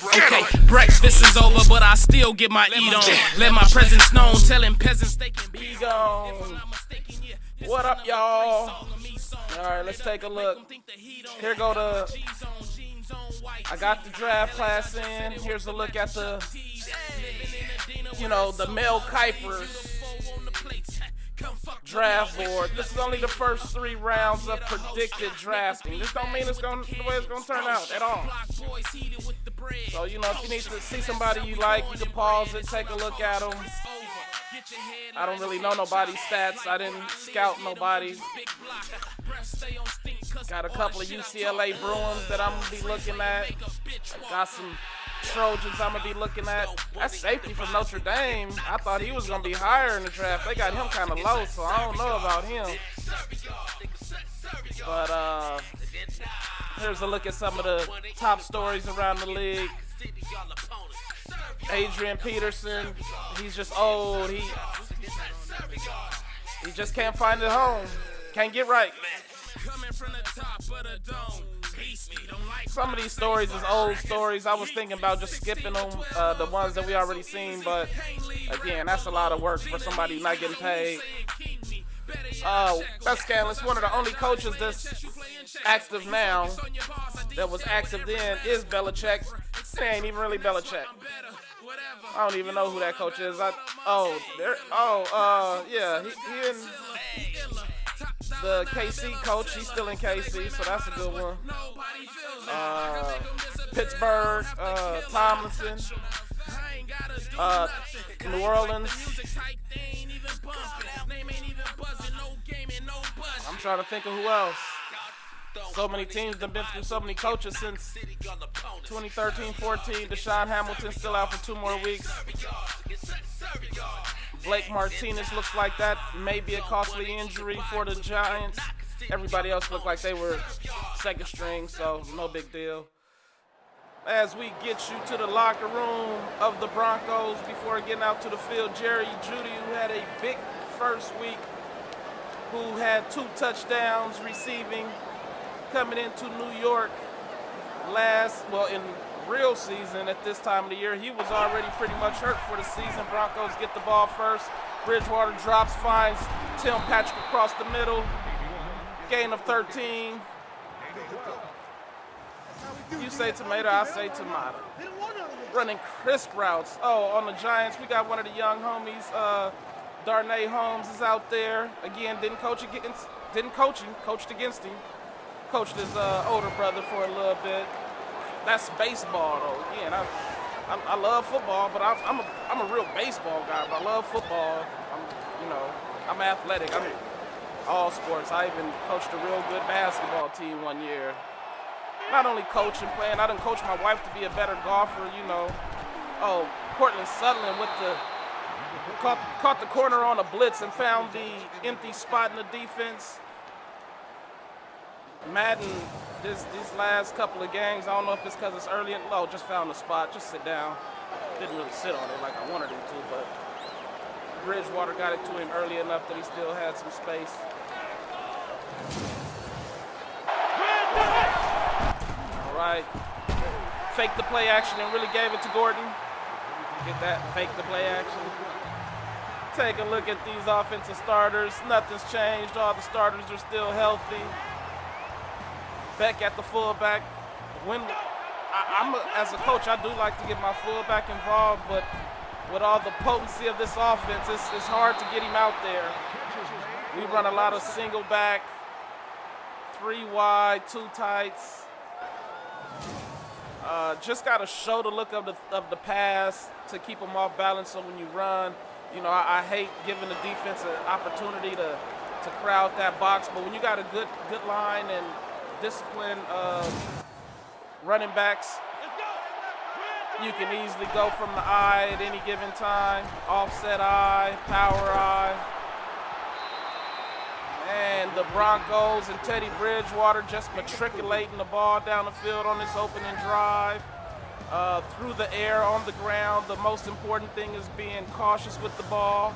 Okay, breakfast is over, but I still get my eat on. Let my presence known, telling peasants they can be gone. What up, y'all? Alright, let's take a look. Here go I got the draft class in. Here's a look at the Mel Kiper's draft board. This is only the first 3 rounds of predicted drafting. This don't mean the way it's gonna turn out at all. So, if you need to see somebody you like, you can pause it, take a look at them. I don't really know nobody's stats. I didn't scout nobody. Got a couple of UCLA Bruins that I'm going to be looking at. Got some Trojans I'm going to be looking at. That safety from Notre Dame, I thought he was going to be higher in the draft. They got him kind of low, so I don't know about him. But here's a look at some of the top stories around the league. Adrian Peterson, he's just old. He just can't find it home. Can't get right. Some of these stories is old stories. I was thinking about just skipping them, the ones that we already seen, but again, that's a lot of work for somebody not getting paid. That's scandalous. One of the only coaches that's active now that was active then is Belichick. It ain't even really Belichick. I don't even know who that coach is. Yeah, he in the KC coach. He's still in KC, so that's a good one. Pittsburgh, Tomlinson, New Orleans. I'm trying to think of who else. So many teams have been through so many coaches since 2013-14. Deshaun Hamilton still out for 2 more weeks. Blake Martinez looks like that may be a costly injury for the Giants. Everybody else looked like they were second string, so no big deal. As we get you to the locker room of the Broncos before getting out to the field, Jerry Jeudy, who had a big first week, who had 2 touchdowns receiving, coming into New York in real season at this time of the year. He was already pretty much hurt for the season. Broncos get the ball first. Bridgewater drops, finds Tim Patrick across the middle. Gain of 13. You say tomato, I say tomato. Running crisp routes. On the Giants, we got one of the young homies. Darnay Holmes is out there. Again, coached against him. Coached his older brother for a little bit. That's baseball, though. Again, I love football, but I'm a real baseball guy. But I love football. I'm athletic. I'm all sports. I even coached a real good basketball team one year. Not only coaching, playing. I done coached my wife to be a better golfer. Cortland Sutherland with caught the corner on a blitz and found the empty spot in the defense. Madden, these last couple of games, I don't know if it's because it's early. Just found the spot. Just sit down. Didn't really sit on it like I wanted him to, but Bridgewater got it to him early enough that he still had some space. All right. Fake the play action and really gave it to Gordon. Get that? Fake the play action. Take a look at these offensive starters. Nothing's changed. All the starters are still healthy. Beck at the fullback. As a coach, I do like to get my fullback involved, but with all the potency of this offense, it's hard to get him out there. We run a lot of single back, 3 wide, 2 tights. Just got to show the look of the pass to keep them off balance. So when you run, I hate giving the defense an opportunity to crowd that box. But when you got a good line and disciplined running backs, you can easily go from the eye at any given time. Offset eye, power eye. And the Broncos and Teddy Bridgewater just matriculating the ball down the field on this opening drive. Through the air, on the ground. The most important thing is being cautious with the ball.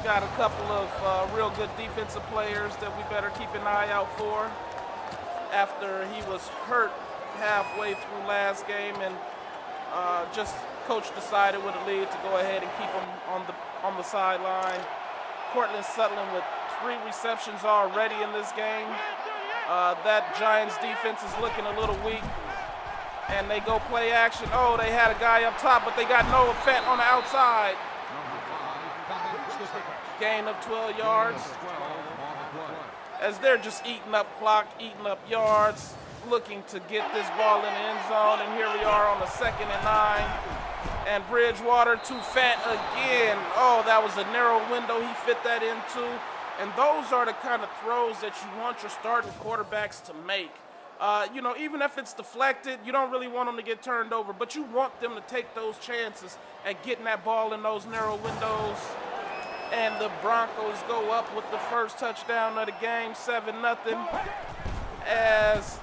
Got a couple of real good defensive players that we better keep an eye out for. After he was hurt halfway through last game, and just coach decided with the lead to go ahead and keep him on the sideline. Cortland Sutherland with 3 receptions already in this game. That Giants defense is looking a little weak, and they go play action. Oh, they had a guy up top, but they got Noah Fent on the outside. Gain of 12 yards. As they're just eating up clock, eating up yards, looking to get this ball in the end zone, and here we are on the 2nd and 9. And Bridgewater to Fent again. Oh, that was a narrow window he fit that into. And those are the kind of throws that you want your starting quarterbacks to make. Even if it's deflected, you don't really want them to get turned over, but you want them to take those chances at getting that ball in those narrow windows. And the Broncos go up with the first touchdown of the game, 7-0, as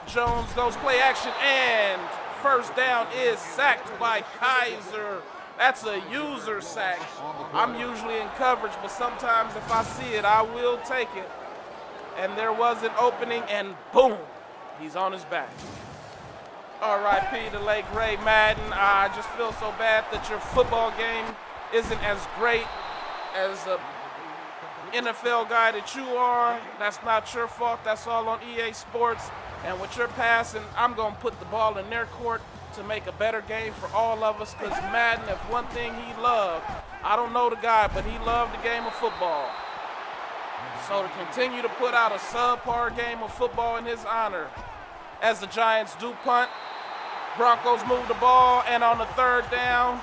Jones goes play action, and first down is sacked by Kaiser. That's a user sack. I'm usually in coverage, but sometimes if I see it, I will take it. And there was an opening, and boom, he's on his back. R.I.P. to late great Madden. I just feel so bad that your football game isn't as great as a NFL guy that you are. That's not your fault. That's all on EA Sports. And with your passing, I'm going to put the ball in their court to make a better game for all of us, because Madden, if one thing he loved, I don't know the guy, but he loved the game of football. So to continue to put out a subpar game of football in his honor, as the Giants do punt, Broncos move the ball, and on the 3rd down,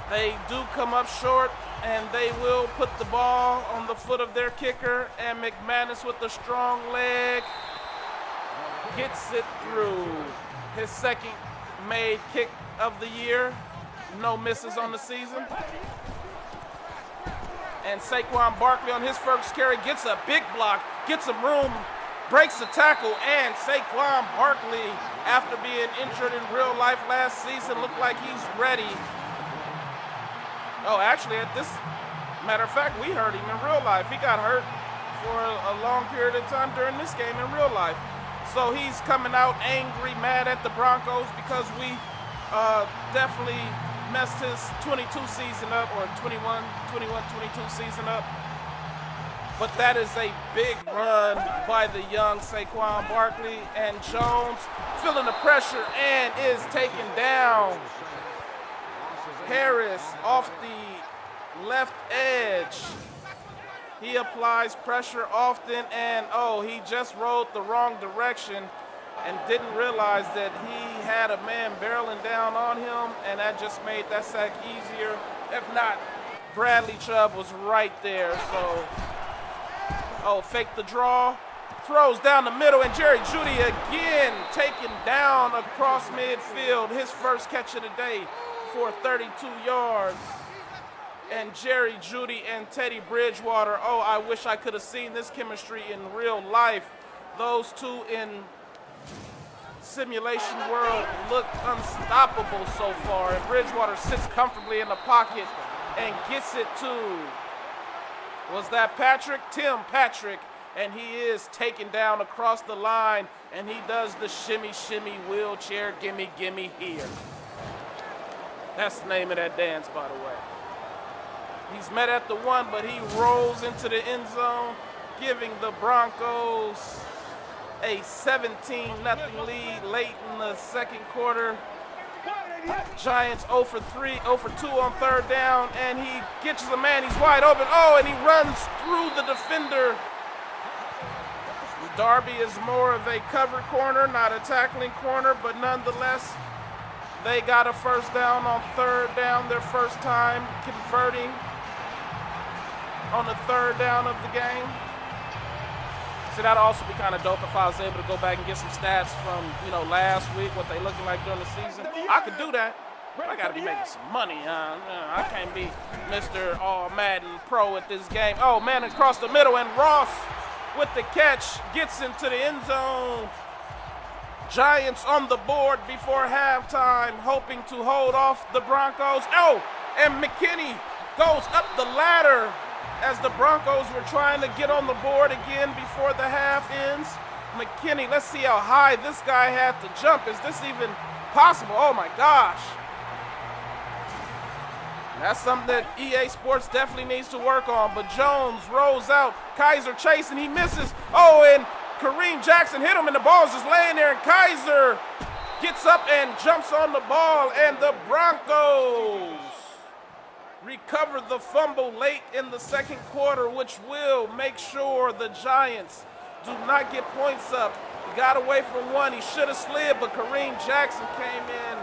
they do come up short, and they will put the ball on the foot of their kicker, and McManus with a strong leg gets it through. His 2nd made kick of the year. No misses on the season. And Saquon Barkley on his first carry gets a big block, gets some room, breaks the tackle, and Saquon Barkley, after being injured in real life last season, looked like he's ready. Oh, actually, matter of fact, we heard him in real life. He got hurt for a long period of time during this game in real life. So he's coming out angry, mad at the Broncos because we definitely messed his 22 season up, or 21-22 season up. But that is a big run by the young Saquon Barkley, and Jones feeling the pressure and is taken down. Harris off the left edge. He applies pressure often, and he just rode the wrong direction and didn't realize that he had a man barreling down on him, and that just made that sack easier. If not, Bradley Chubb was right there. So, fake the draw, throws down the middle, and Jerry Jeudy again taken down across midfield. His first catch of the day for 32 yards. And Jerry Jeudy and Teddy Bridgewater, I wish I could have seen this chemistry in real life. Those two in simulation world looked unstoppable so far. And Bridgewater sits comfortably in the pocket and gets it to, was that Patrick? Tim Patrick. And he is taken down across the line, and he does the shimmy, shimmy, wheelchair, gimme, gimme here. That's the name of that dance, by the way. He's met at the 1, but he rolls into the end zone, giving the Broncos a 17-0 lead late in the 2nd quarter. Giants 0 for 2 on 3rd down, and he gets the man. He's wide open. And he runs through the defender. Darby is more of a cover corner, not a tackling corner, but nonetheless, they got a first down on 3rd down, their first time converting on the 3rd down of the game. So that'd also be kind of dope if I was able to go back and get some stats from, last week, what they looking like during the season. I could do that, but I got to be making some money. I can't be Mr. All-Madden Pro at this game. Man, across the middle, and Ross with the catch gets into the end zone. Giants on the board before halftime, hoping to hold off the Broncos. And McKinney goes up the ladder as the Broncos were trying to get on the board again before the half ends. McKinney, let's see how high this guy had to jump. Is this even possible? Oh my gosh. That's something that EA Sports definitely needs to work on. But Jones rolls out. Kaiser chasing, he misses. Oh, and Kareem Jackson hit him, and the ball's just laying there. And Kaiser gets up and jumps on the ball, and the Broncos recover the fumble late in the second quarter, which will make sure the Giants do not get points up. He got away from one. He should have slid, but Kareem Jackson came in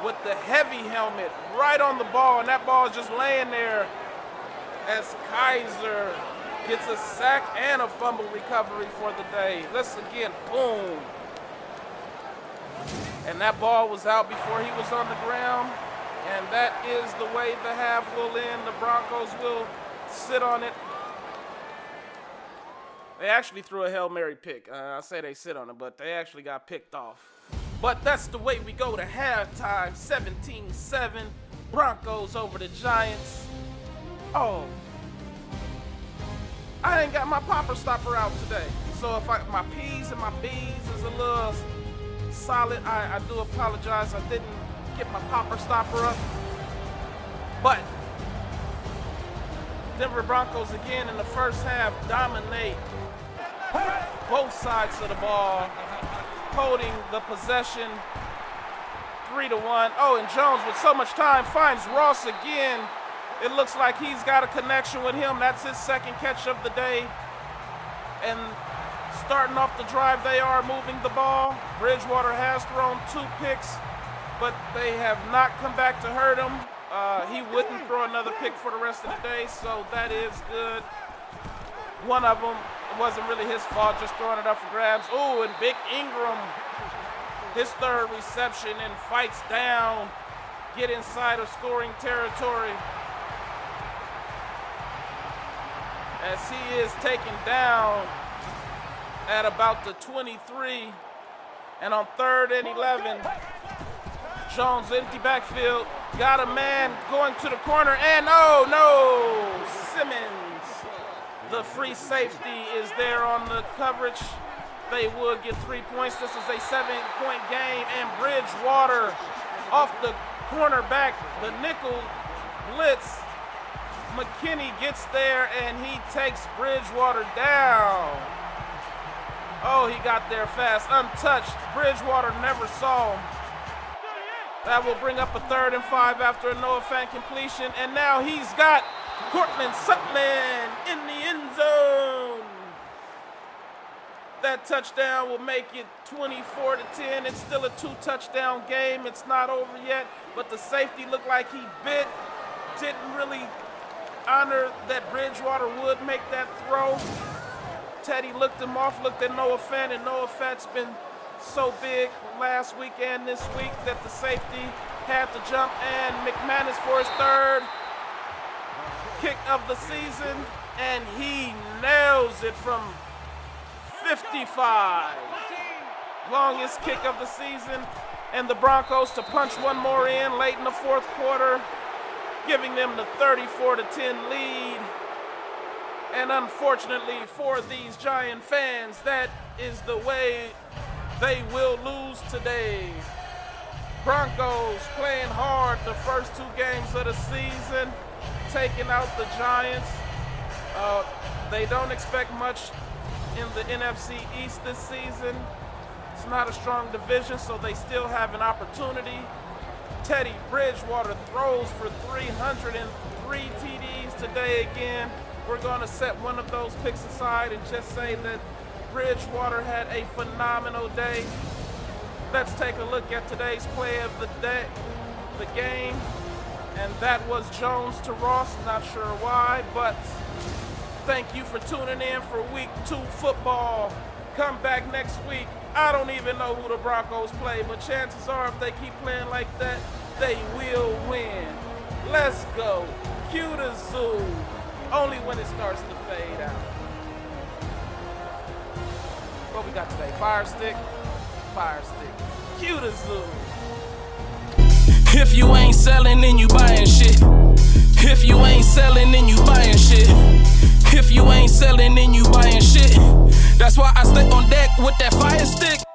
with the heavy helmet right on the ball, and that ball is just laying there as Kaiser gets a sack and a fumble recovery for the day. Let's again, boom. And that ball was out before he was on the ground, and that is the way the half will end. The Broncos will sit on it. They actually threw a Hail Mary pick. I say they sit on it, but they actually got picked off. But that's the way we go to halftime, 17-7. Broncos over the Giants. Oh, I ain't got my popper stopper out today. So if my P's and my B's is a little solid, I do apologize. I didn't get my popper stopper up. But Denver Broncos again in the first half dominate both sides of the ball, holding the possession 3-1. Oh, and Jones with so much time finds Ross again. It looks like he's got a connection with him. That's his second catch of the day. And starting off the drive, they are moving the ball. Bridgewater has thrown 2 picks, but they have not come back to hurt him. He wouldn't throw another pick for the rest of the day, so that is good. One of them wasn't really his fault, just throwing it up for grabs. Oh, and Big Ingram, his third reception, and fights down, get inside of scoring territory, as he is taken down at about the 23. And on 3rd and 11, Jones empty backfield, got a man going to the corner, and oh no, Simmons, the free safety, is there on the coverage. They would get 3 points. This is a 7-point game, and Bridgewater off the cornerback, the nickel blitz. McKinney gets there, and he takes Bridgewater down. Oh, he got there fast, untouched. Bridgewater never saw him. That will bring up a 3rd and 5 after a Noah Fant completion, and now he's got Cortland Sutton in the end zone. That touchdown will make it 24-10. It's still a 2-touchdown game. It's not over yet, but the safety looked like he bit. Didn't really honor that Bridgewater would make that throw. Teddy looked him off, looked at Noah Fant, and Noah Fant's been so big last week and this week that the safety had to jump, and McManus for his 3rd kick of the season, and he nails it from 55. Longest kick of the season, and the Broncos to punch one more in late in the 4th quarter, giving them the 34-10 lead. And unfortunately for these Giant fans, that is the way they will lose today. Broncos playing hard the first 2 games of the season, taking out the Giants. They don't expect much in the NFC East this season. It's not a strong division, so they still have an opportunity. Teddy Bridgewater throws for 303 TDs today again. We're going to set one of those picks aside and just say that Bridgewater had a phenomenal day. Let's take a look at today's play of the day, the game, and that was Jones to Ross. Not sure why, but thank you for tuning in for Week 2 football. Come back next week. I don't even know who the Broncos play, but chances are if they keep playing like that, they will win. Let's go. Cue the zoo. Only when it starts to fade out. What we got today? Fire stick. Fire stick. Cue the zoo. If you ain't selling, then you buying shit. If you ain't selling, then you buying shit. If you ain't selling, then you buying shit. That's why I stay on deck with that fire stick.